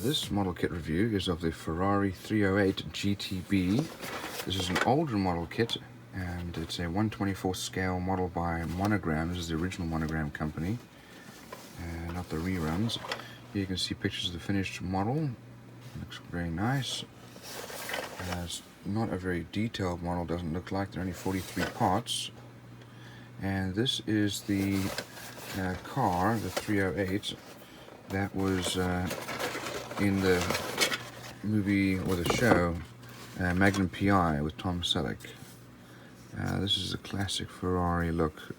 This model kit review is of the Ferrari 308 GTB. This is an older model kit, and it's a 1/24 scale model by Monogram. This is the original Monogram company, not the reruns. Here you can see pictures of the finished model. It looks very nice. It's not a very detailed model, doesn't look like. There are only 43 parts. And this is the car, the 308, that was in the movie or the show Magnum PI with Tom Selleck. This is a classic Ferrari look.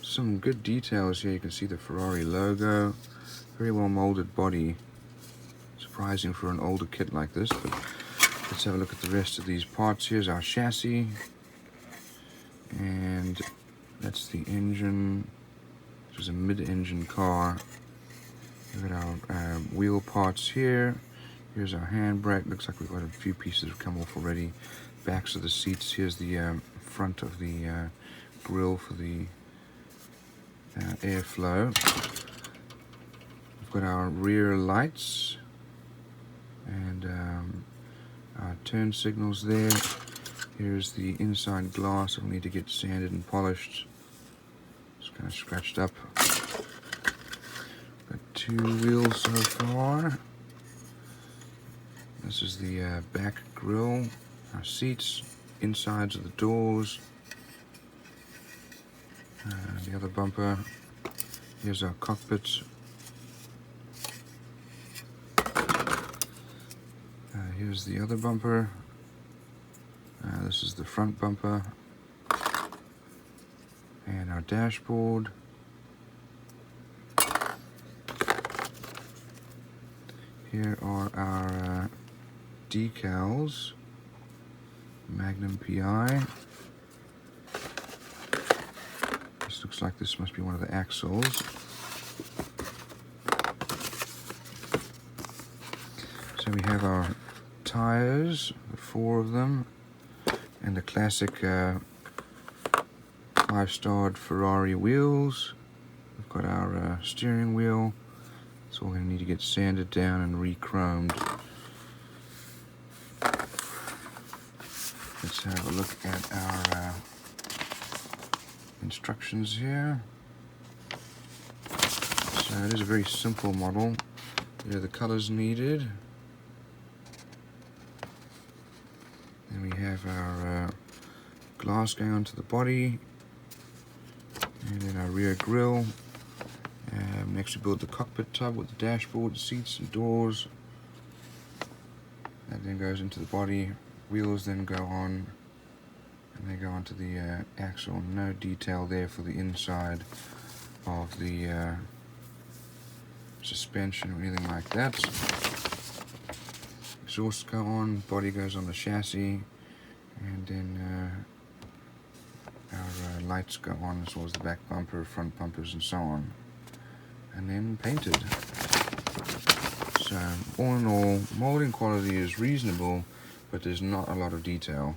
Some good details here. You can see the Ferrari logo, very well molded body. Surprising for an older kit like this, but let's have a look at the rest of these parts. Here's our chassis, and that's the engine. This is a mid-engine car. We've got our wheel parts here. Here's our handbrake. Looks like we've got a few pieces that have come off already. Backs of the seats. Here's the front of the grille for the airflow. We've got our rear lights and our turn signals there. Here's the inside glass. It'll need to get sanded and polished. It's kind of scratched up. Got two wheels so far. This is the back grille, our seats, insides of the doors, the other bumper. Here's our cockpit. Here's the other bumper. This is the front bumper. And our dashboard. Here are our decals. Magnum PI. This looks like this must be one of the axles. So we have our tires, 4 of them, and the classic 5-starred Ferrari wheels. We've got our steering wheel. It's all going to need to get sanded down and re-chromed. Let's have a look at our instructions here. So it is a very simple model. Here are the colors needed. Then we have our glass going onto the body, and then our rear grille. Next we build the cockpit tub with the dashboard, seats and doors. That then goes into the body. Wheels then go on, and they go onto the axle. No detail there for the inside of the suspension or anything like that. Exhausts go on, body goes on the chassis, and then our lights go on, as well as the back bumper, front bumpers, and so on, and then painted. So all in all, molding quality is reasonable, but there's not a lot of detail.